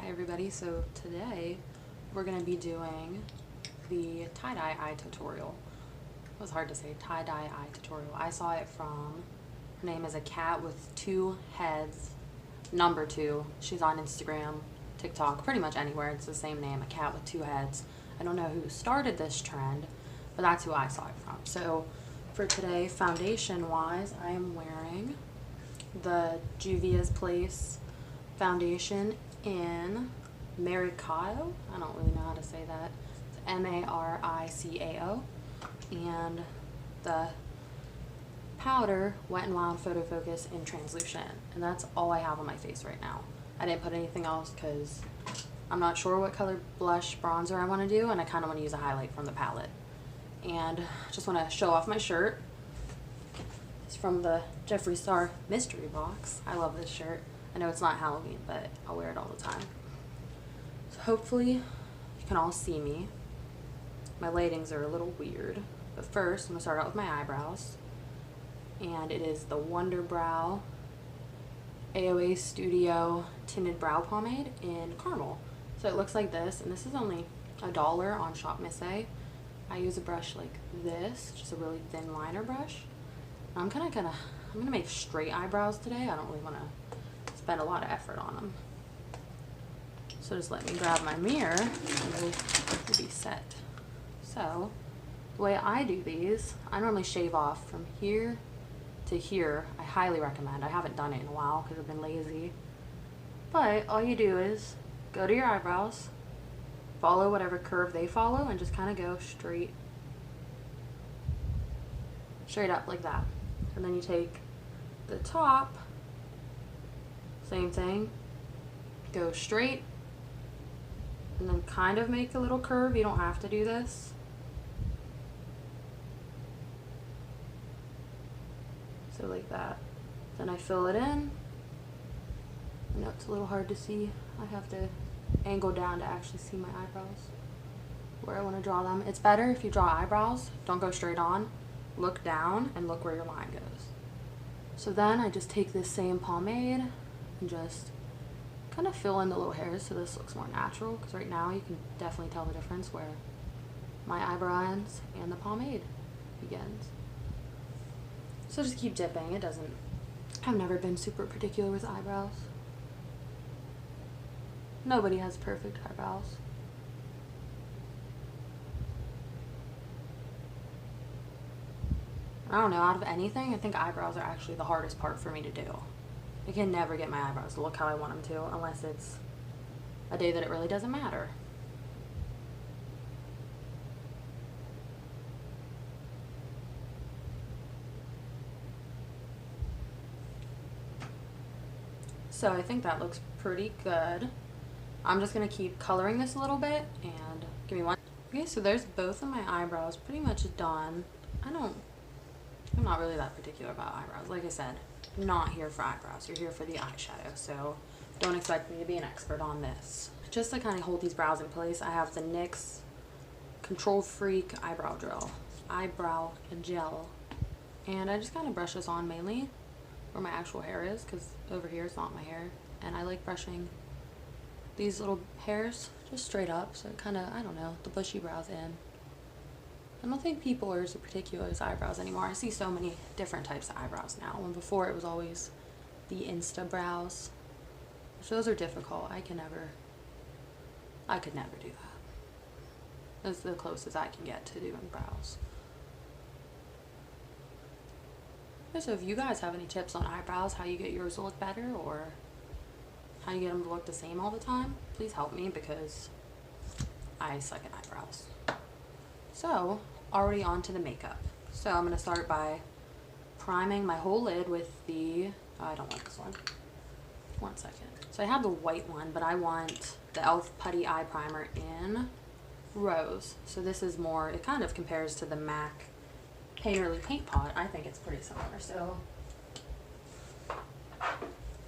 everybody, so today we're going to be doing the tie-dye eye tutorial. It was hard to say, tie-dye eye tutorial. I saw it from, her name is a cat with two heads, number 2. She's on Instagram, TikTok, pretty much anywhere. It's the same name, a cat with 2 heads. I don't know who started this trend, but that's who I saw it from. So for today, foundation wise, I am wearing the Juvia's Place foundation in Maricao. I don't really know how to say that. It's M-A-R-I-C-A-O. And the powder Wet n Wild Photo Focus in translucent. And that's all I have on my face right now. I didn't put anything else because I'm not sure what color blush bronzer I want to do, and I kind of want to use a highlight from the palette. And just want to show off my shirt. It's from the Jeffree Star mystery box. I love this shirt. I know it's not Halloween, but I'll wear it all the time. So hopefully you can all see me. My lightings are a little weird. But first, I'm going to start out with my eyebrows. And it is the Wonder Brow AOA Studio Tinted Brow Pomade in Caramel. So it looks like this, and this is only $1 on Shop Miss A. I use a brush like this, just a really thin liner brush. I'm gonna make straight eyebrows today. I don't really want to spend a lot of effort on them. So just let me grab my mirror and we'll be set. So the way I do these, I normally shave off from here to here. I highly recommend. I haven't done it in a while because I've been lazy. But all you do is go to your eyebrows, follow whatever curve they follow, and just kind of go straight up like that. And then you take the top, same thing, go straight, and then kind of make a little curve. You don't have to do this. So like that. Then I fill it in. I know it's a little hard to see. I have to angle down to actually see my eyebrows, where I want to draw them. It's better if you draw eyebrows, don't go straight on. Look down and look where your line goes. So then I just take this same pomade and just kind of fill in the little hairs so this looks more natural, because right now you can definitely tell the difference where my eyebrow ends and the pomade begins. So just keep dipping. I've never been super particular with eyebrows. Nobody has perfect eyebrows. I don't know, out of anything, I think eyebrows are actually the hardest part for me to do. I can never get my eyebrows to look how I want them to, unless it's a day that it really doesn't matter. So I think that looks pretty good. I'm just going to keep coloring this a little bit, and give me one. Okay, so there's both of my eyebrows pretty much done. I'm not really that particular about eyebrows. Like I said, I'm not here for eyebrows. You're here for the eyeshadow, so don't expect me to be an expert on this. Just to kind of hold these brows in place, I have the NYX Control Freak eyebrow gel. And I just kind of brush this on mainly where my actual hair is, because over here it's not my hair. And I like brushing these little hairs just straight up, so it kind of, I don't know, the bushy brows in. I don't think people are as particular as eyebrows anymore. I see so many different types of eyebrows now, when before it was always the Insta brows, which those are difficult. I could never do that. That's the closest I can get to doing brows. So if you guys have any tips on eyebrows, how you get yours to look better, or how you get them to look the same all the time, please help me, because I suck at eyebrows. So, already on to the makeup. So I'm going to start by priming my whole lid with the, oh, I don't want this one. One second. So I have the white one, but I want the e.l.f. Putty Eye Primer in Rose. So this is more, it kind of compares to the MAC Painterly Paint Pot. I think it's pretty similar. So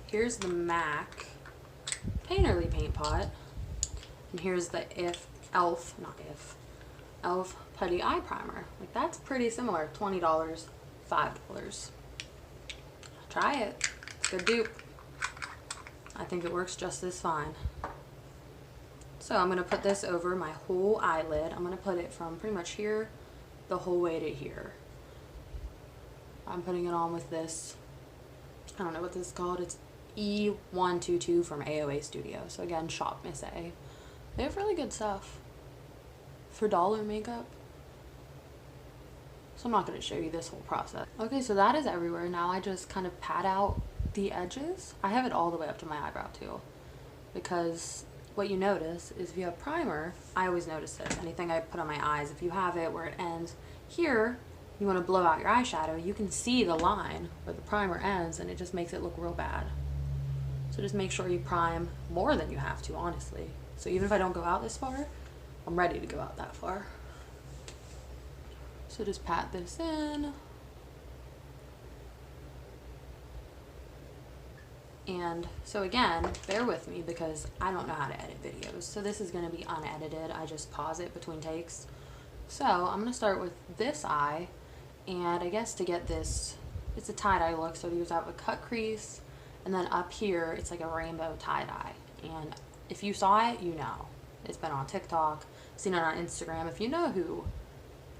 here's the MAC Painterly Paint Pot, and here's the e.l.f. Putty Eye Primer. Like, that's pretty similar. $20, $5. Try it. It's a good dupe. I think it works just as fine. So I'm going to put this over my whole eyelid. I'm going to put it from pretty much here the whole way to here. I'm putting it on with this, I don't know what this is called. It's E122 from AOA Studio. So again, shop Miss A. They have really good stuff for dollar makeup. So I'm not going to show you this whole process. Okay, so that is everywhere. Now I just kind of pat out the edges. I have it all the way up to my eyebrow too, because what you notice is if you have primer, I always notice this, anything I put on my eyes, if you have it where it ends here, you want to blow out your eyeshadow, you can see the line where the primer ends and it just makes it look real bad. So just make sure you prime more than you have to, honestly. So even if I don't go out this far, I'm ready to go out that far. So just pat this in. And so again, bear with me because I don't know how to edit videos. So this is going to be unedited. I just pause it between takes. So I'm going to start with this eye. And I guess to get this, it's a tie-dye look. So to use out a cut crease. And then up here, it's like a rainbow tie-dye. And if you saw it, you know. It's been on TikTok, seen it on Instagram. If you know who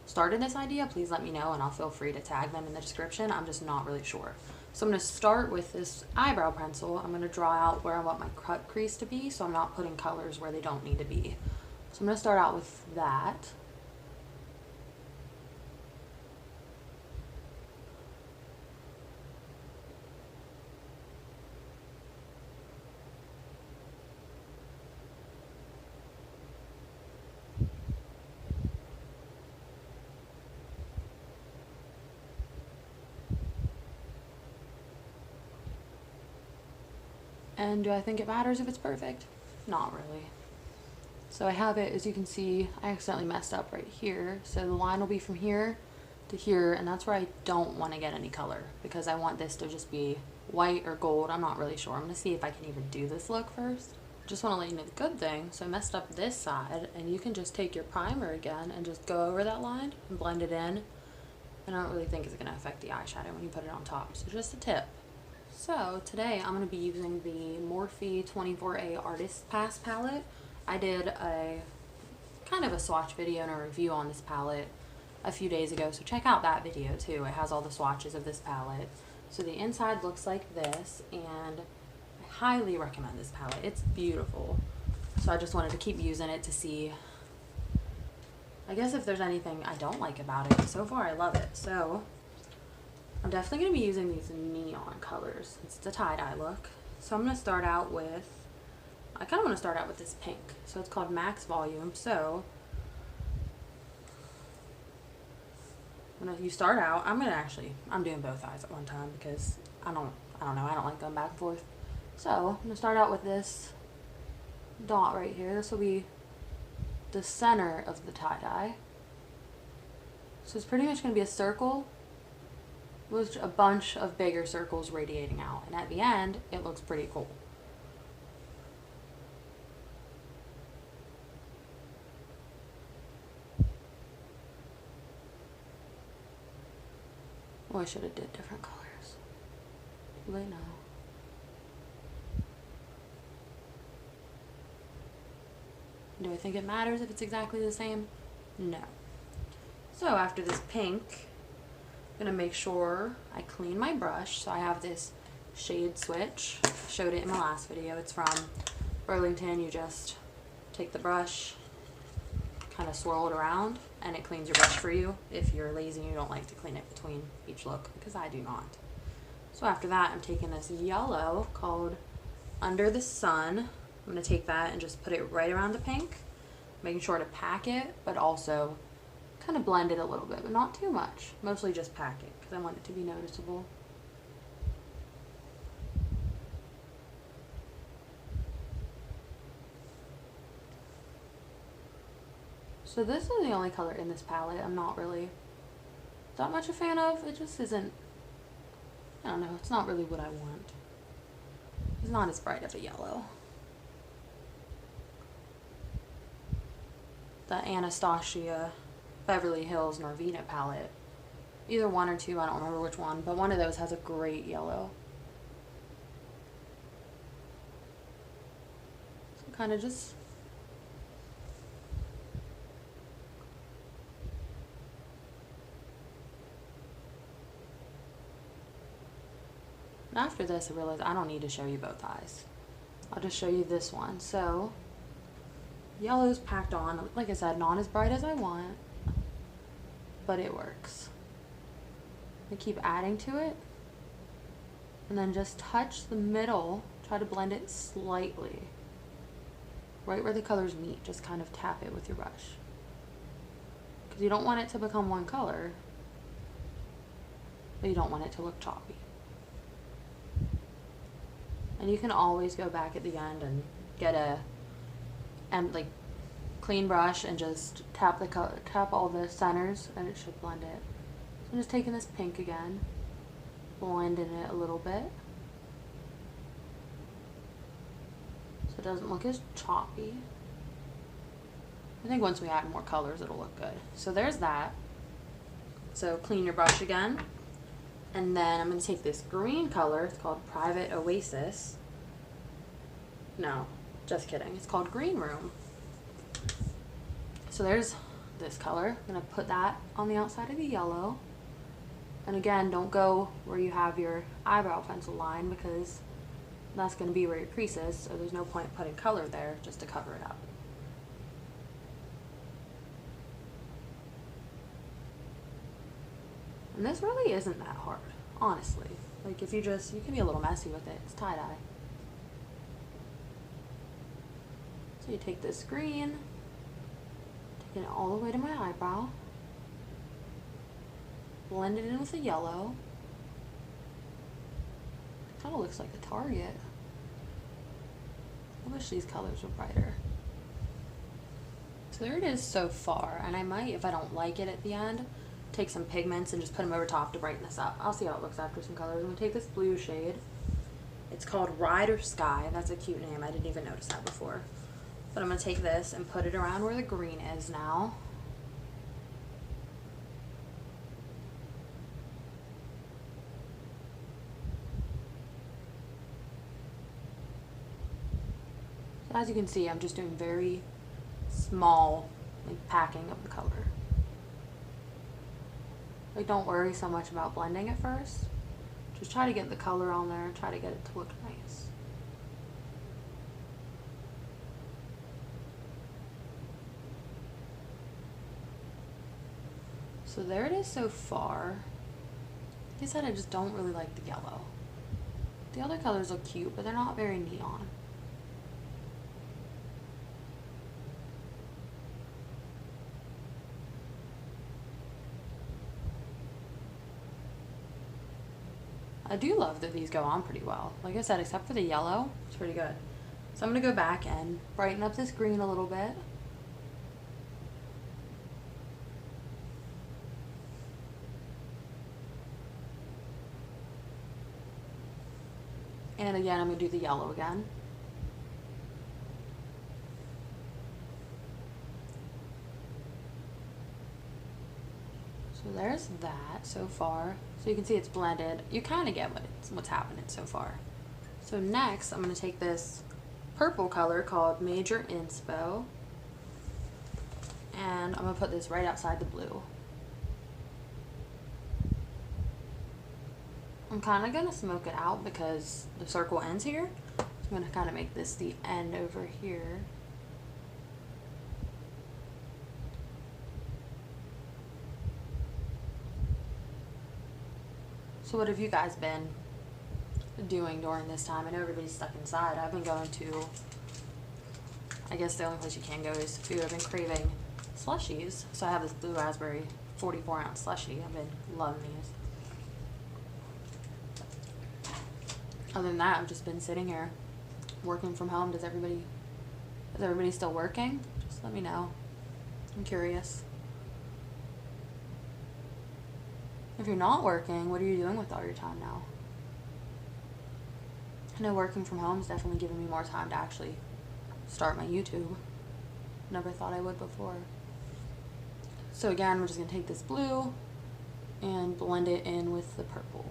started this idea, please let me know and I'll feel free to tag them in the description. I'm just not really sure. So I'm going to start with this eyebrow pencil. I'm going to draw out where I want my cut crease to be, so I'm not putting colors where they don't need to be. So I'm going to start out with that. And do I think it matters if it's perfect? Not really. So I have it, as you can see, I accidentally messed up right here. So the line will be from here to here, and that's where I don't want to get any color because I want this to just be white or gold. I'm not really sure. I'm going to see if I can even do this look first. Just want to let you know the good thing. So I messed up this side, and you can just take your primer again and just go over that line and blend it in. And I don't really think it's going to affect the eyeshadow when you put it on top. So just a tip. So today I'm going to be using the Morphe 24A Artist Pass palette. I did a kind of a swatch video and a review on this palette a few days ago, so check out that video too. It has all the swatches of this palette. So the inside looks like this, and I highly recommend this palette. It's beautiful. So I just wanted to keep using it to see, I guess, if there's anything I don't like about it. So far I love it. So I'm definitely going to be using these neon colors. It's a tie-dye look. So I'm going to start out with, I kind of want to start out with this pink. So it's called Max Volume. So when you start out, I'm doing both eyes at one time because I don't know, I don't like going back and forth. So I'm going to start out with this dot right here. This will be the center of the tie-dye. So it's pretty much going to be a circle with a bunch of bigger circles radiating out, and at the end it looks pretty cool. Oh, I should have did different colors. Too late now. Do I think it matters if it's exactly the same? No. So after this pink, I'm gonna make sure I clean my brush. So I have this shade switch. I showed it in my last video. It's from Burlington. You just take the brush, kind of swirl it around, and it cleans your brush for you if you're lazy and you don't like to clean it between each look, because I do not. So after that, I'm taking this yellow called Under the Sun. I'm gonna take that and just put it right around the pink, making sure to pack it, but also kind of blend it a little bit, but not too much. Mostly just pack it because I want it to be noticeable. So this is the only color in this palette I'm not really that much a fan of. It just isn't, I don't know, it's not really what I want. It's not as bright of a yellow. The Anastasia Beverly Hills Norvina palette. Either one or two, I don't remember which one, but one of those has a great yellow. So kind of just And after this, I realized I don't need to show you both eyes. I'll just show you this one. So, yellow's packed on. Like I said, not as bright as I want, but it works. I keep adding to it, and then just touch the middle. Try to blend it slightly. Right where the colors meet, just kind of tap it with your brush. Because you don't want it to become one color, but you don't want it to look choppy. And you can always go back at the end and get a like clean brush and just tap all the centers, and it should blend it. So I'm just taking this pink again, blending it a little bit so it doesn't look as choppy. I think once we add more colors, it'll look good. So there's that. So clean your brush again. And then I'm going to take this green color. It's called Private Oasis. No, just kidding. It's called Green Room. So there's this color. I'm going to put that on the outside of the yellow. And again, don't go where you have your eyebrow pencil line, because that's going to be where your crease is. So there's no point putting color there just to cover it up. And this really isn't that hard, honestly. Like if you can be a little messy with it. It's tie-dye. So you take this green, take it all the way to my eyebrow, blend it in with the yellow. It kind of looks like a Target. I wish these colors were brighter. So there it is so far, and I might, if I don't like it at the end, take some pigments and just put them over top to brighten this up. I'll see how it looks after some colors. I'm going to take this blue shade. It's called Rider Sky. That's a cute name. I didn't even notice that before. But I'm going to take this and put it around where the green is now. So as you can see, I'm just doing very small packing of the color. Like, don't worry so much about blending at first. Just try to get the color on there and try to get it to look nice. So there it is so far. Like I said, I just don't really like the yellow. The other colors look cute, but they're not very neon. I do love that these go on pretty well. Like I said, except for the yellow, it's pretty good. So I'm going to go back and brighten up this green a little bit. And again, I'm going to do the yellow again. So there's that so far. So you can see it's blended. You kind of get what's happening so far. So next, I'm going to take this purple color called Major Inspo, and I'm going to put this right outside the blue. I'm kind of going to smoke it out because the circle ends here. So I'm going to kind of make this the end over here. So what have you guys been doing during this time? I know everybody's stuck inside. I've been going to, I guess the only place you can go is food. I've been craving slushies. So I have this blue raspberry 44-ounce slushie. I've been loving these. Other than that, I've just been sitting here working from home. Is everybody still working? Just let me know. I'm curious. If you're not working, what are you doing with all your time now? I know working from home is definitely giving me more time to actually start my YouTube. Never thought I would before. So again, we're just going to take this blue and blend it in with the purple.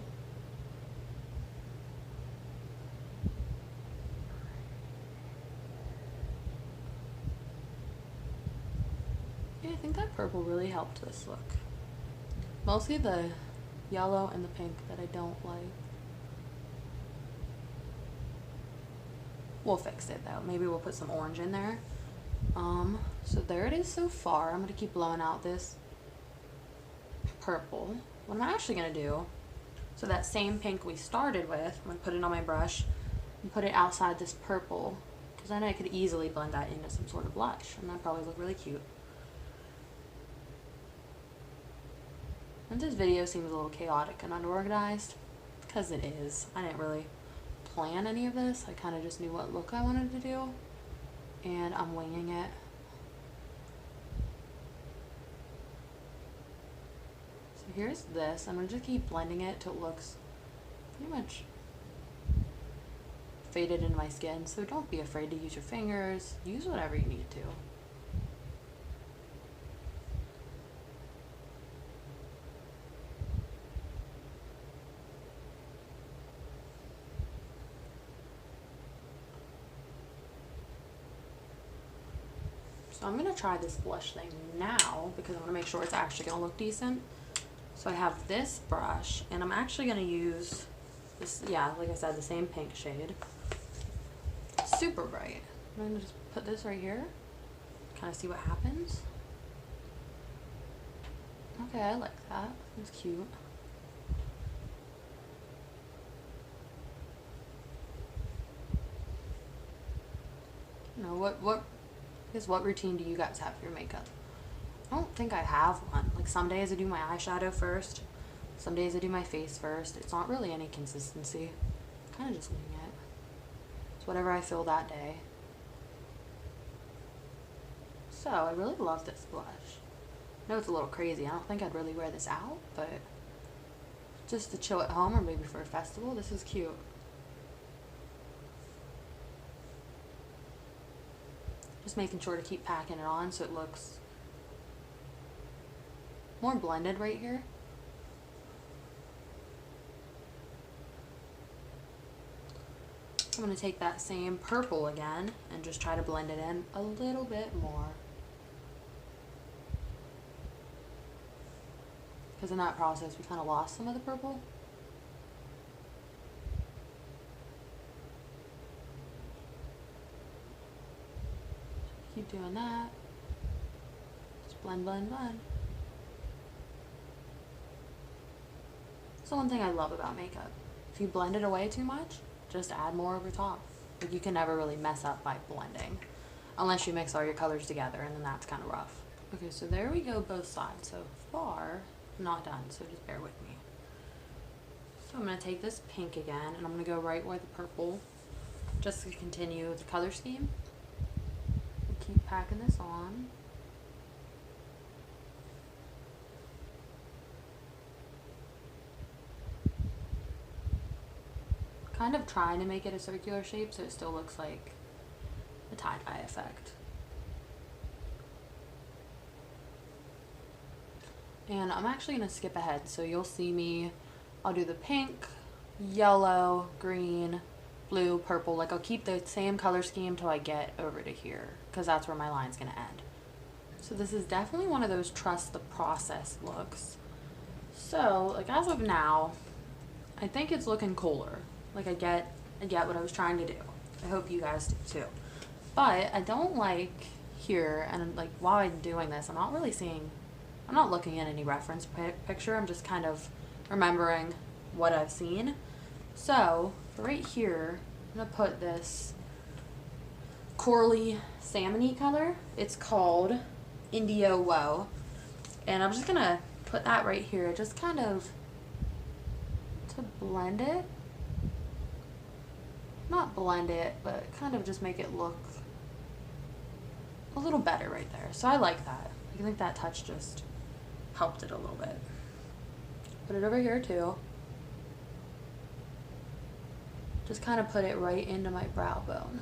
Yeah, I think that purple really helped this look. Mostly the yellow and the pink that I don't like. We'll fix it though. Maybe we'll put some orange in there. So there it is so far. I'm gonna keep blowing out this purple. What I'm actually gonna do, so that same pink we started with, I'm gonna put it on my brush and put it outside this purple, because then I could easily blend that into some sort of blush, and that'd probably look really cute. And this video seems a little chaotic and unorganized, because it is. I didn't really plan any of this. I kind of just knew what look I wanted to do, and I'm winging it. So here's this. I'm going to just keep blending it till it looks pretty much faded into my skin. So don't be afraid to use your fingers. Use whatever you need to. So I'm going to try this blush thing now because I want to make sure it's actually going to look decent. So I have this brush, and I'm actually going to use this, yeah, like I said, the same pink shade. Super bright. I'm going to just put this right here, kind of see what happens. Okay, I like that. It's cute. You know, what routine do you guys have for your makeup? I don't think I have one. Like some days I do my eyeshadow first, some days I do my face first. It's not really any consistency. Kind of just wing it. It's whatever I feel that day. So I really love this blush. I know it's a little crazy. I don't think I'd really wear this out, but just to chill at home or maybe for a festival, this is cute. Just making sure to keep packing it on so it looks more blended right here. I'm going to take that same purple again and just try to blend it in a little bit more. Because in that process we kind of lost some of the purple. Keep doing that. Just blend, blend, blend. So one thing I love about makeup, if you blend it away too much, just add more over top. Like you can never really mess up by blending, unless you mix all your colors together, and then that's kind of rough. Okay, so there we go, both sides. So far, I'm not done, so just bear with me. So I'm going to take this pink again, and I'm going to go right where the purple, just to continue the color scheme. Keep packing this on. Kind of trying to make it a circular shape so it still looks like a tie-dye effect. And I'm actually going to skip ahead, so you'll see me, I'll do the pink, yellow, green, blue, purple. Like I'll keep the same color scheme till I get over to here, because that's where my line's going to end. So this is definitely one of those trust the process looks. So like as of now, I think it's looking cooler. Like I get what I was trying to do. I hope you guys do too. But I don't like here, and like while I'm doing this, I'm not looking at any reference picture. I'm just kind of remembering what I've seen. So for right here, I'm gonna put this corally salmon-y color. It's called Indio Woe. And I'm just gonna put that right here, just kind of to blend it. Not blend it, but kind of just make it look a little better right there. So I like that. I think that touch just helped it a little bit. Put it over here too. Just kind of put it right into my brow bone.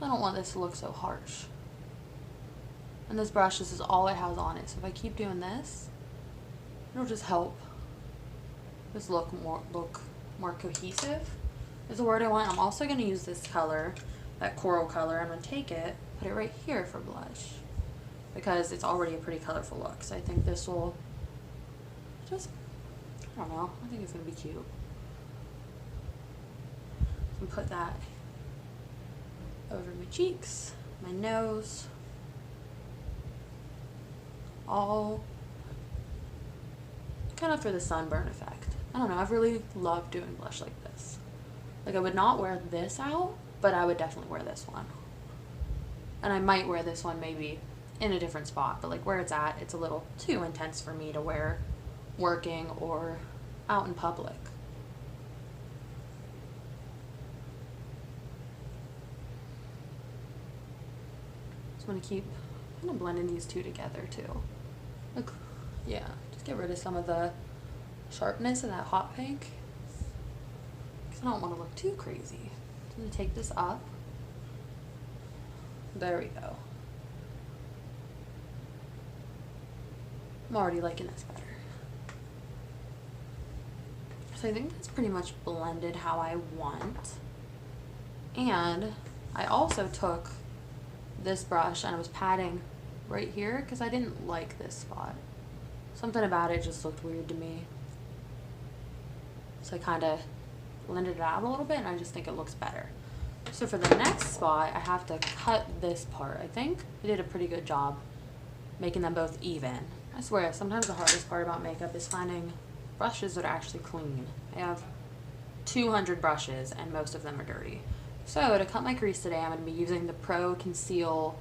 I don't want this to look so harsh. And this brush, this is all it has on it. So if I keep doing this, it'll just help this look more cohesive is the word I want. I'm also going to use this color, that coral color. I'm going to take it, put it right here for blush, because it's already a pretty colorful look. So I think this will just, don't know. I think it's gonna be cute. And put that over my cheeks, my nose, all kind of for the sunburn effect. I don't know, I've really loved doing blush like this. Like, I would not wear this out, but I would definitely wear this one. And I might wear this one maybe in a different spot, but like where it's at, it's a little too intense for me to wear working or out in public. Just want to keep kind of blending these two together too. Like, yeah, just get rid of some of the sharpness of that hot pink, because I don't want to look too crazy. I'm going to take this up. There we go. I'm already liking this better. So I think that's pretty much blended how I want. And I also took this brush and I was patting right here because I didn't like this spot. Something about it just looked weird to me. So I kind of blended it out a little bit, and I just think it looks better. So for the next spot, I have to cut this part. I think I did a pretty good job making them both even. I swear, sometimes the hardest part about makeup is finding brushes that are actually clean. I have 200 brushes and most of them are dirty. So to cut my crease today, I'm going to be using the Pro Conceal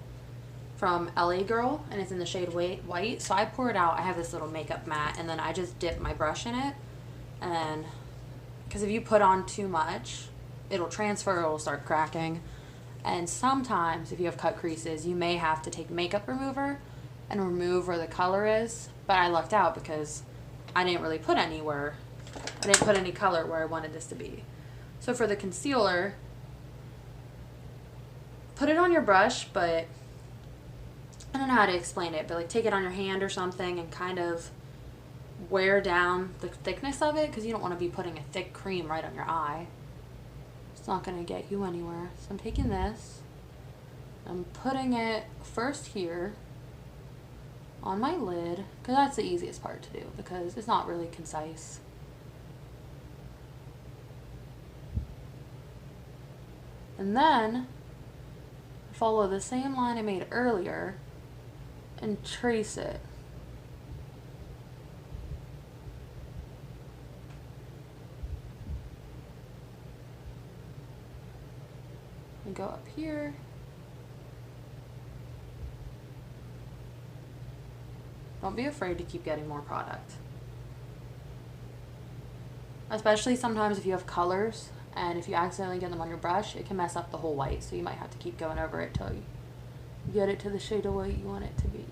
from LA Girl, and it's in the shade White. So I pour it out. I have this little makeup mat, and then I just dip my brush in it. And then, because if you put on too much, it'll transfer, it'll start cracking. And sometimes if you have cut creases, you may have to take makeup remover and remove where the color is. But I lucked out because I didn't really put anywhere. I didn't put any color where I wanted this to be. So for the concealer, put it on your brush, but I don't know how to explain it, but like take it on your hand or something and kind of wear down the thickness of it, because you don't want to be putting a thick cream right on your eye. It's not going to get you anywhere. So I'm taking this, I'm putting it first here on my lid, because that's the easiest part to do because it's not really concise. And then follow the same line I made earlier and trace it. And go up here. Don't be afraid to keep getting more product. Especially sometimes if you have colors and if you accidentally get them on your brush, it can mess up the whole white. So you might have to keep going over it till you get it to the shade of white you want it to be.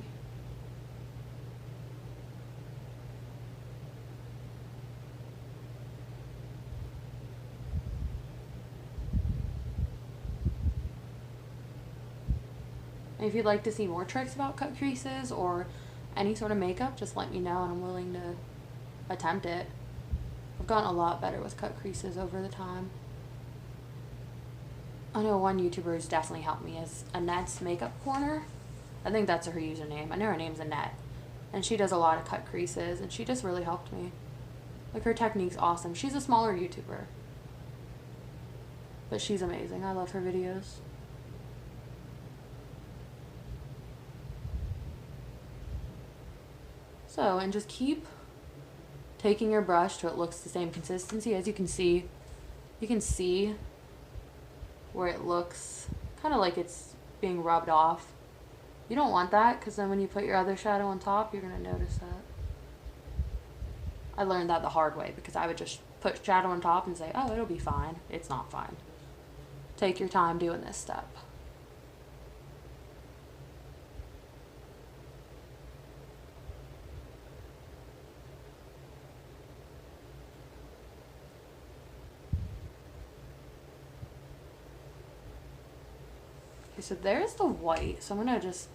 And if you'd like to see more tricks about cut creases or any sort of makeup, just let me know and I'm willing to attempt it. I've gotten a lot better with cut creases over the time. I know one YouTuber who's definitely helped me is Annette's Makeup Corner. I think that's her username. I know her name's Annette. And she does a lot of cut creases and she just really helped me. Like, her technique's awesome. She's a smaller YouTuber, but she's amazing. I love her videos. So, and just keep taking your brush till it looks the same consistency. As you can see where it looks kind of like it's being rubbed off. You don't want that, because then when you put your other shadow on top, you're going to notice that. I learned that the hard way, because I would just put shadow on top and say, oh, it'll be fine. It's not fine. Take your time doing this step. Okay, so there's the white. So I'm going to just,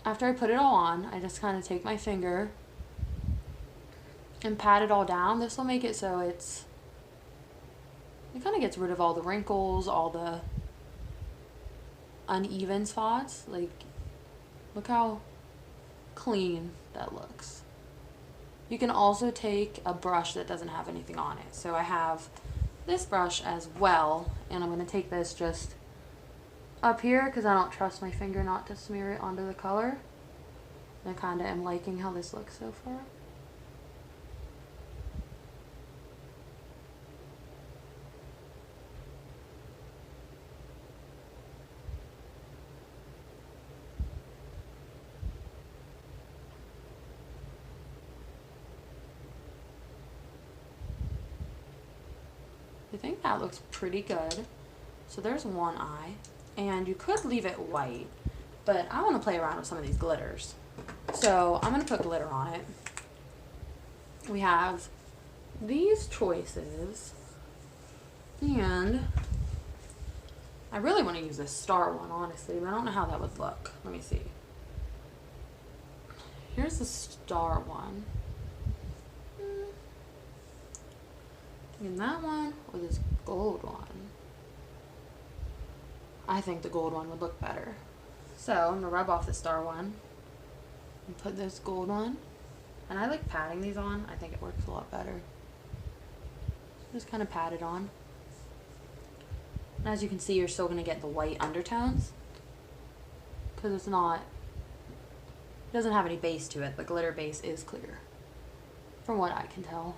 after I put it all on, I just kind of take my finger and pat it all down. This will make it so it kind of gets rid of all the wrinkles, all the uneven spots. Like, look how clean that looks. You can also take a brush that doesn't have anything on it. So I have this brush as well, and I'm going to take this just up here because I don't trust my finger not to smear it onto the color. And I kind of am liking how this looks so far. I think that looks pretty good. So there's one eye, and you could leave it white, but I want to play around with some of these glitters. So I'm going to put glitter on it. We have these choices, and I really want to use this star one, honestly, but I don't know how that would look. Let me see. Here's the star one. And that one or this gold one? I think the gold one would look better. So I'm gonna rub off the star one and put this gold one. And I like patting these on. I think it works a lot better. Just kind of pat it on. And as you can see, you're still gonna get the white undertones because it doesn't have any base to it. The glitter base is clear, from what I can tell.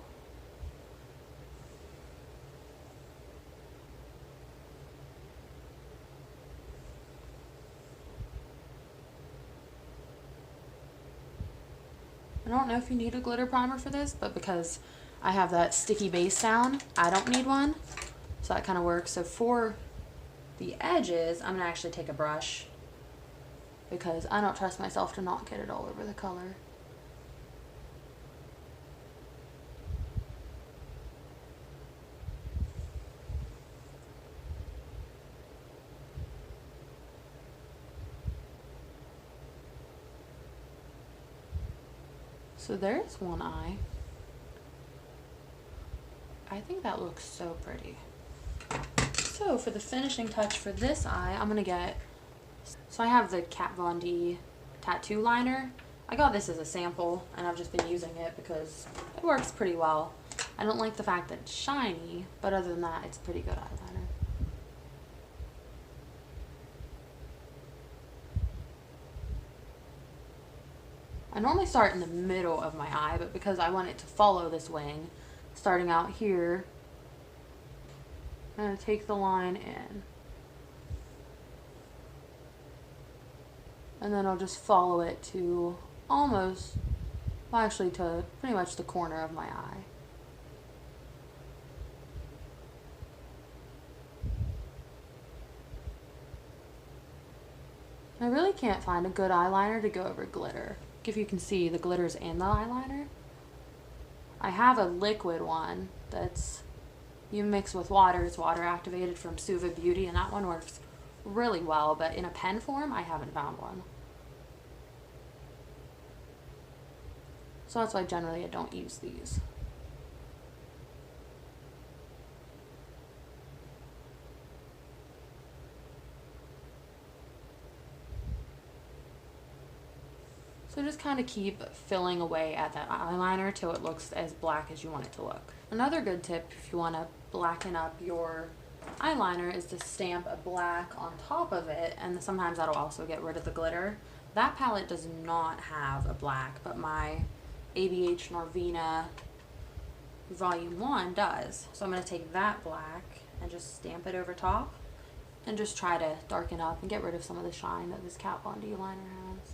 I don't know if you need a glitter primer for this, but because I have that sticky base down, I don't need one. So that kind of works. So for the edges, I'm gonna actually take a brush because I don't trust myself to not get it all over the color. So there's one eye. I think that looks so pretty. So for the finishing touch for this eye, I'm gonna get, so I have the Kat Von D tattoo liner. I got this as a sample and I've just been using it because it works pretty well. I don't like the fact that it's shiny, but other than that, it's a pretty good eyeliner. I normally start in the middle of my eye, but because I want it to follow this wing, starting out here, I'm going to take the line in. And then I'll just follow it to almost, well actually to pretty much the corner of my eye. I really can't find a good eyeliner to go over glitter. If you can see, the glitter's in the eyeliner. I have a liquid one that's you mix with water. It's water activated from Suva Beauty, and that one works really well, but in a pen form, I haven't found one. So that's why generally I don't use these. So just kind of keep filling away at that eyeliner till it looks as black as you want it to look. Another good tip if you want to blacken up your eyeliner is to stamp a black on top of it, and sometimes that'll also get rid of the glitter. That palette does not have a black, but my ABH Norvina Volume 1 does. So I'm going to take that black and just stamp it over top and just try to darken up and get rid of some of the shine that this Kat Von D liner has.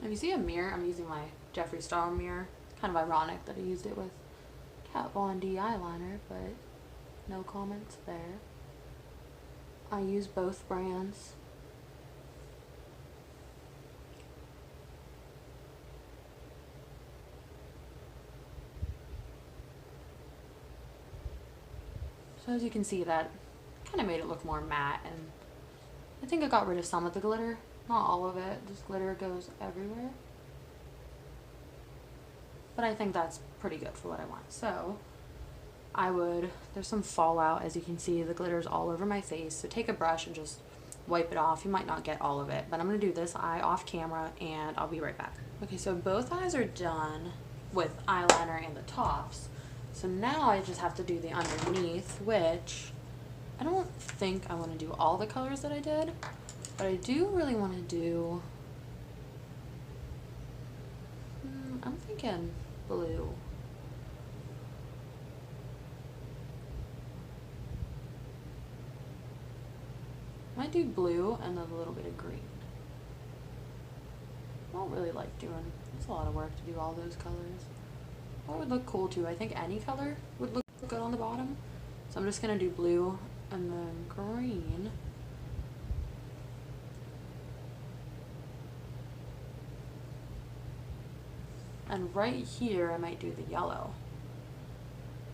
If you see a mirror, I'm using my Jeffree Star mirror. It's kind of ironic that I used it with Kat Von D eyeliner, but no comments there. I use both brands. So as you can see, that kind of made it look more matte, and I think I got rid of some of the glitter. Not all of it, this glitter goes everywhere. but I think that's pretty good for what I want. So there's some fallout, as you can see, the glitter's all over my face, so take a brush and just wipe it off. You might not get all of it, but I'm going to do this eye off camera and I'll be right back. Okay, so both eyes are done with eyeliner and the tops. So now I just have to do the underneath, which I don't think I want to do all the colors that I did, but I do really want to do, I'm thinking blue. Might do blue and then a little bit of green. I don't really like doing, it's a lot of work to do all those colors. That would look cool too. I think any color would look good on the bottom. So I'm just going to do blue and then green. And right here I might do the yellow.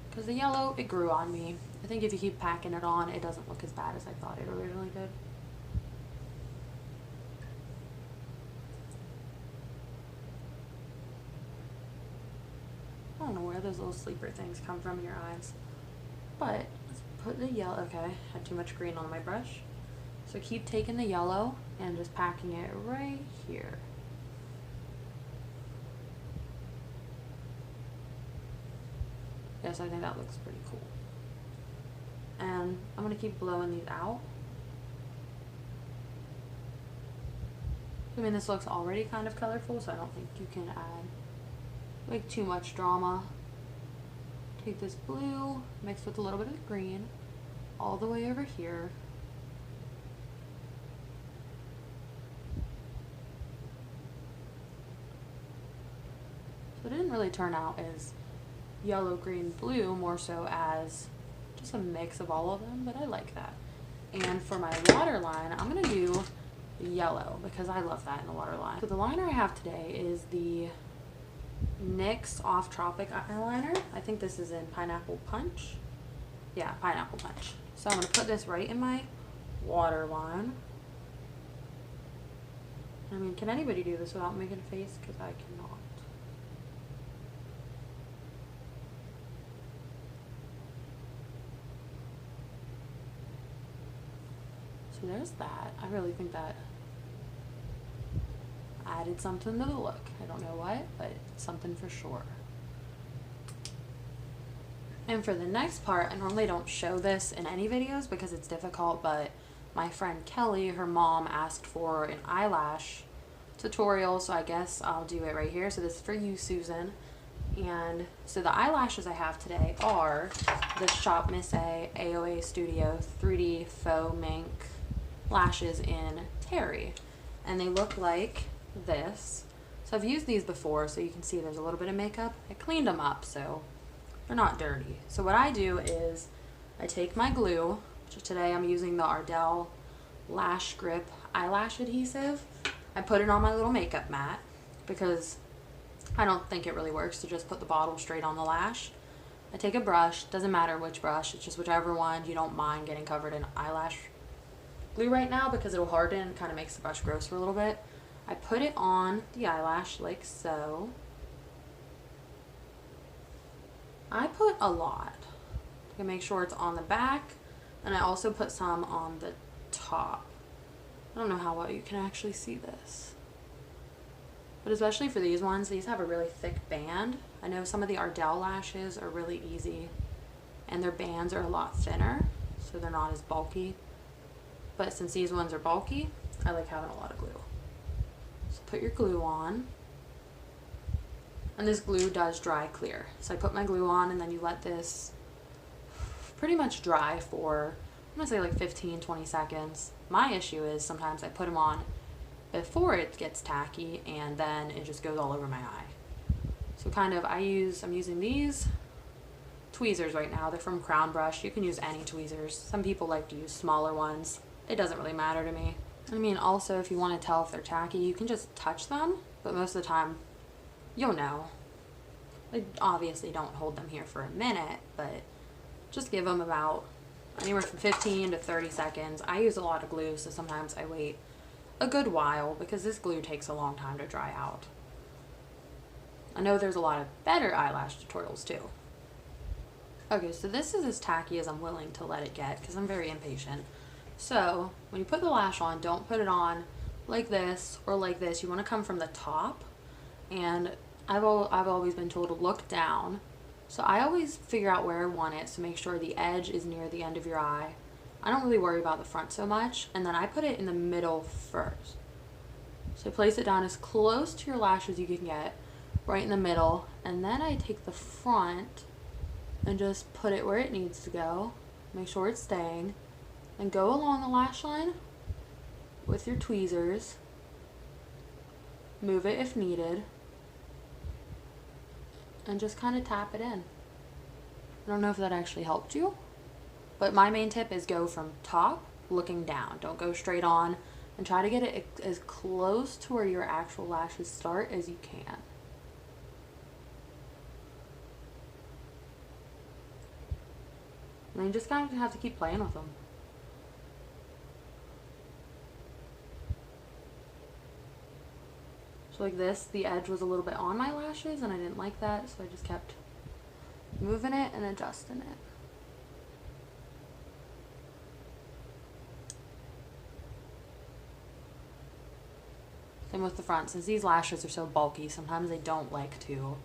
Because the yellow, it grew on me. I think if you keep packing it on, it doesn't look as bad as I thought it originally did. I don't know where those little sleeper things come from in your eyes. But let's put the yellow, okay, had too much green on my brush. So keep taking the yellow and just packing it right here. Yes, I think that looks pretty cool. And I'm going to keep blowing these out. I mean, this looks already kind of colorful, so I don't think you can add like too much drama. Take this blue, mixed with a little bit of green, all the way over here. So it didn't really turn out as yellow, green, blue, more so as just a mix of all of them, but I like that. And for my waterline, I'm going to do yellow because I love that in the waterline. So the liner I have today is the NYX Off Tropic eyeliner. I think this is in Pineapple Punch. Yeah, Pineapple Punch. So I'm going to put this right in my waterline. I mean, can anybody do this without making a face? Because I cannot. So there's that. I really think that added something to the look. I don't know what, but it's something for sure. And for the next part, I normally don't show this in any videos because it's difficult, but my friend Kelly, her mom, asked for an eyelash tutorial, so I guess I'll do it right here. So this is for you, Susan. And so the eyelashes I have today are the Shop Miss A AOA Studio 3D Faux Mink lashes in Terry. And they look like this. So I've used these before, so you can see there's a little bit of makeup. I cleaned them up, so they're not dirty. So what I do is I take my glue, which today I'm using the Ardell Lash Grip Eyelash Adhesive. I put it on my little makeup mat because I don't think it really works to just put the bottle straight on the lash. I take a brush, doesn't matter which brush, it's just whichever one you don't mind getting covered in eyelash glue right now because it'll harden, kind of makes the brush gross for a little bit. I put it on the eyelash like so. I put a lot to make sure it's on the back, and I also put some on the top. I don't know how well you can actually see this, but especially for these ones, these have a really thick band. I know some of the Ardell lashes are really easy and their bands are a lot thinner, so they're not as bulky. But since these ones are bulky, I like having a lot of glue. So put your glue on. And this glue does dry clear. So I put my glue on and then you let this pretty much dry for, I'm gonna say like 15-20 seconds. My issue is sometimes I put them on before it gets tacky and then it just goes all over my eye. So kind of I'm using these tweezers right now. They're from Crown Brush. You can use any tweezers. Some people like to use smaller ones. It doesn't really matter to me. I mean, also if you want to tell if they're tacky, you can just touch them, but most of the time you'll know. I obviously don't hold them here for a minute, but just give them about anywhere from 15 to 30 seconds. I use a lot of glue, so sometimes I wait a good while because this glue takes a long time to dry out. I know there's a lot of better eyelash tutorials too. Okay, so this is as tacky as I'm willing to let it get because I'm very impatient. So when you put the lash on, don't put it on like this or like this. You want to come from the top, and I've always been told to look down. So I always figure out where I want it, so make sure the edge is near the end of your eye. I don't really worry about the front so much, and then I put it in the middle first. So place it down as close to your lash as you can get, right in the middle, and then I take the front and just put it where it needs to go. Make sure it's staying. And go along the lash line with your tweezers. Move it if needed. And just kind of tap it in. I don't know if that actually helped you, but my main tip is go from top looking down. Don't go straight on, and try to get it as close to where your actual lashes start as you can. And you just kind of have to keep playing with them. So like this, the edge was a little bit on my lashes and I didn't like that, so I just kept moving it and adjusting it. Same with the front. Since these lashes are so bulky, sometimes they don't like to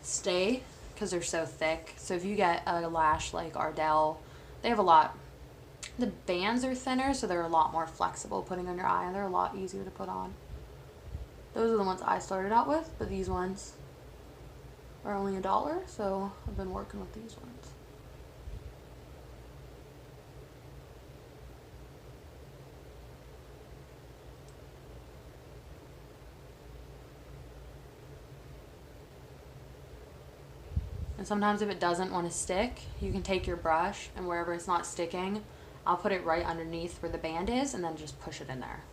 stay because they're so thick. So if you get a lash like Ardell, they have a lot, the bands are thinner, so they're a lot more flexible putting on your eye, and they're a lot easier to put on. Those are the ones I started out with, but these ones are only $1, so I've been working with these ones. And sometimes if it doesn't want to stick, you can take your brush, and wherever it's not sticking, I'll put it right underneath where the band is and then just push it in there.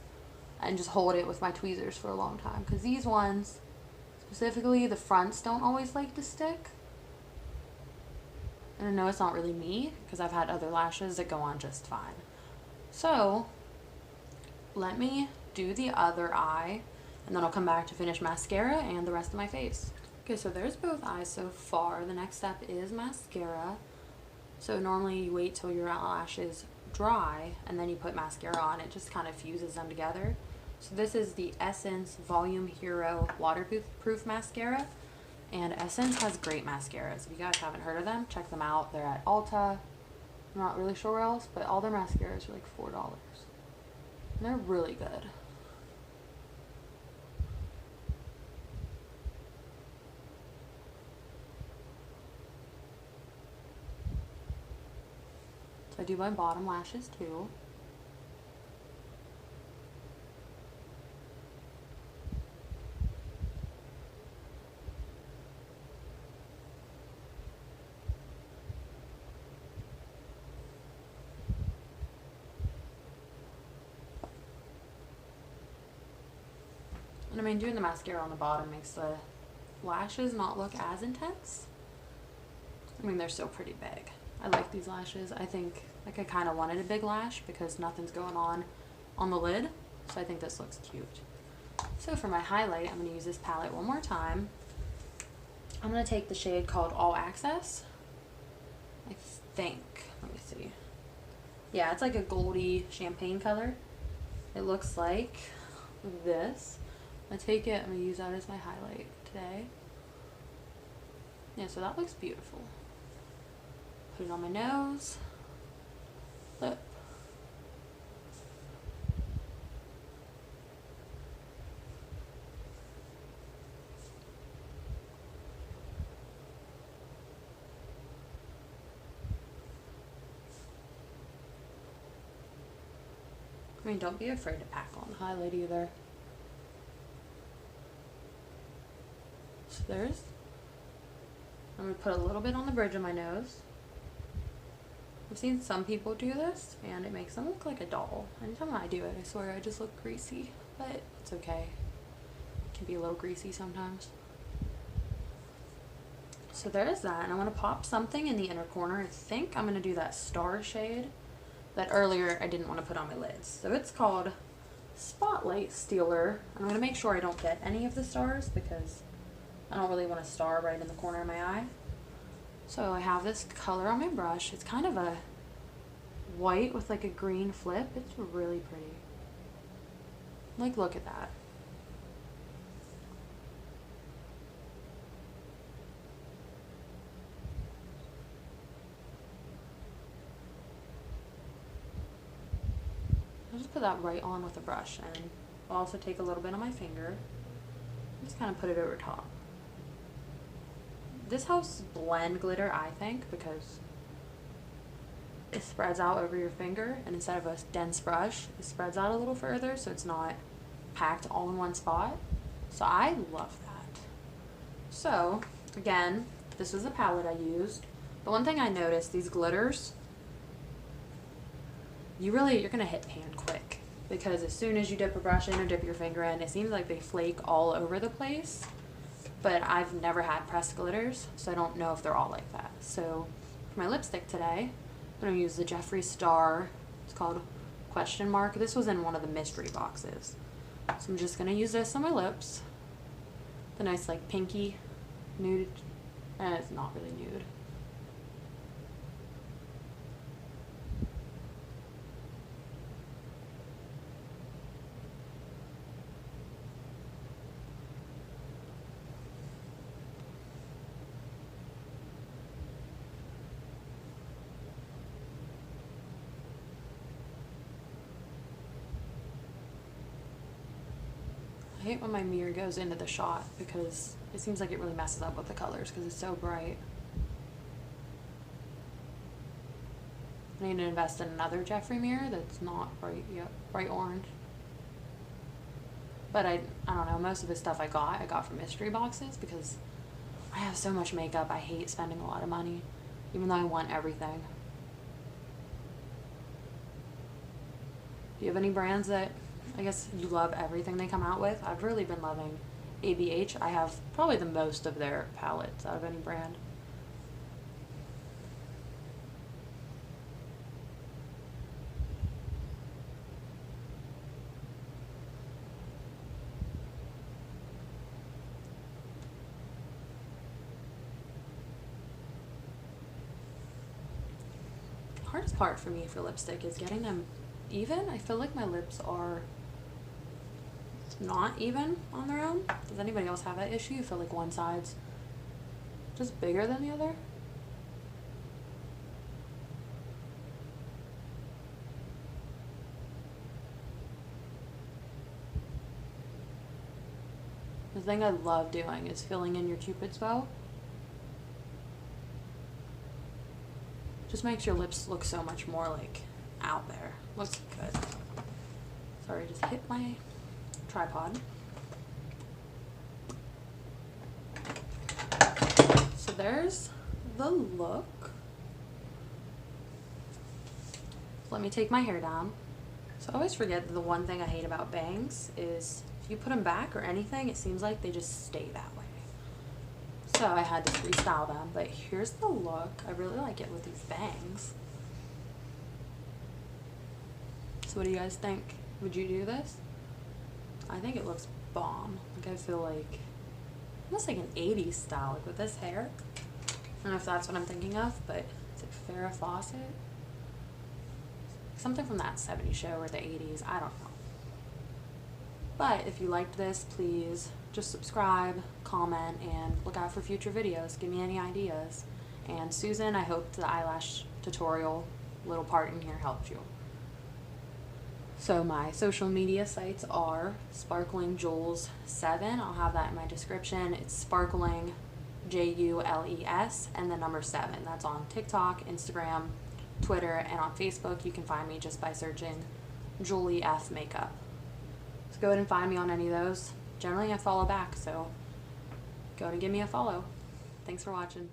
And just hold it with my tweezers for a long time. Because these ones, specifically the fronts, don't always like to stick. And I know it's not really me, because I've had other lashes that go on just fine. So, let me do the other eye, and then I'll come back to finish mascara and the rest of my face. Okay, so there's both eyes so far. The next step is mascara. So normally you wait till your eyelashes dry and then you put mascara on. It just kind of fuses them together. So this is the Essence Volume Hero Waterproof Mascara. And Essence has great mascaras. If you guys haven't heard of them, check them out. They're at Ulta. I'm not really sure where else, but all their mascaras are like $4. And they're really good. So I do my bottom lashes too. And I mean, doing the mascara on the bottom makes the lashes not look as intense. I mean, they're still pretty big. I like these lashes. I think, like, I kind of wanted a big lash because nothing's going on the lid. So I think this looks cute. So for my highlight, I'm going to use this palette one more time. I'm going to take the shade called All Access. I think. Let me see. Yeah, it's like a goldy champagne color. It looks like this. I take it, I'm going to use that as my highlight today. Yeah, so that looks beautiful. Put it on my nose, lip. I mean, don't be afraid to pack on the highlight either. So there's, I'm going to put a little bit on the bridge of my nose. I've seen some people do this, and it makes them look like a doll. Anytime I do it, I swear I just look greasy, but it's okay. It can be a little greasy sometimes. So there's that, and I want to pop something in the inner corner. I think I'm going to do that star shade that earlier I didn't want to put on my lids. So it's called Spotlight Stealer. I'm going to make sure I don't get any of the stars because I don't really want a star right in the corner of my eye. So I have this color on my brush. It's kind of a white with like a green flip. It's really pretty. Like, look at that. I'll just put that right on with a brush, and I'll also take a little bit on my finger, just kind of put it over top. This helps blend glitter, I think, because it spreads out over your finger, and instead of a dense brush, it spreads out a little further, so it's not packed all in one spot. So I love that. So again, this was the palette I used. The one thing I noticed, these glitters, you're gonna hit pan quick, because as soon as you dip a brush in or dip your finger in, it seems like they flake all over the place. But I've never had pressed glitters, so I don't know if they're all like that. So for my lipstick today, I'm gonna use the Jeffree Star. It's called Question Mark. This was in one of the mystery boxes. So I'm just gonna use this on my lips. The nice like pinky nude, and it's not really nude. I hate when my mirror goes into the shot because it seems like it really messes up with the colors because it's so bright. I need to invest in another Jeffree mirror that's not bright orange. But I don't know, most of the stuff I got from mystery boxes because I have so much makeup. I hate spending a lot of money, even though I want everything. Do you have any brands that I guess you love everything they come out with? I've really been loving ABH. I have probably the most of their palettes out of any brand. The hardest part for me for lipstick is getting them even. I feel like my lips are not even on their own. Does anybody else have that issue? You feel like one side's just bigger than the other? The thing I love doing is filling in your Cupid's bow. Just makes your lips look so much more like out there. Looks good. Sorry, just hit my tripod. So there's the look. Let me take my hair down. So I always forget that the one thing I hate about bangs is if you put them back or anything, it seems like they just stay that way. So I had to freestyle them, but here's the look. I really like it with these bangs. So what do you guys think? Would you do this? I think it looks bomb. Like, I feel like almost like an 80s style, like with this hair. I don't know if that's what I'm thinking of, but is it Farrah Fawcett? Something from that 70s show or the 80s, I don't know. But if you liked this, please just subscribe, comment, and look out for future videos. Give me any ideas. And Susan, I hope the eyelash tutorial little part in here helped you. So my social media sites are Sparkling Jules 7. I'll have that in my description. It's Sparkling JULES and the number 7. That's on TikTok, Instagram, Twitter, and on Facebook. You can find me just by searching Julie F Makeup. So go ahead and find me on any of those. Generally I follow back, so go ahead and give me a follow. Thanks for watching.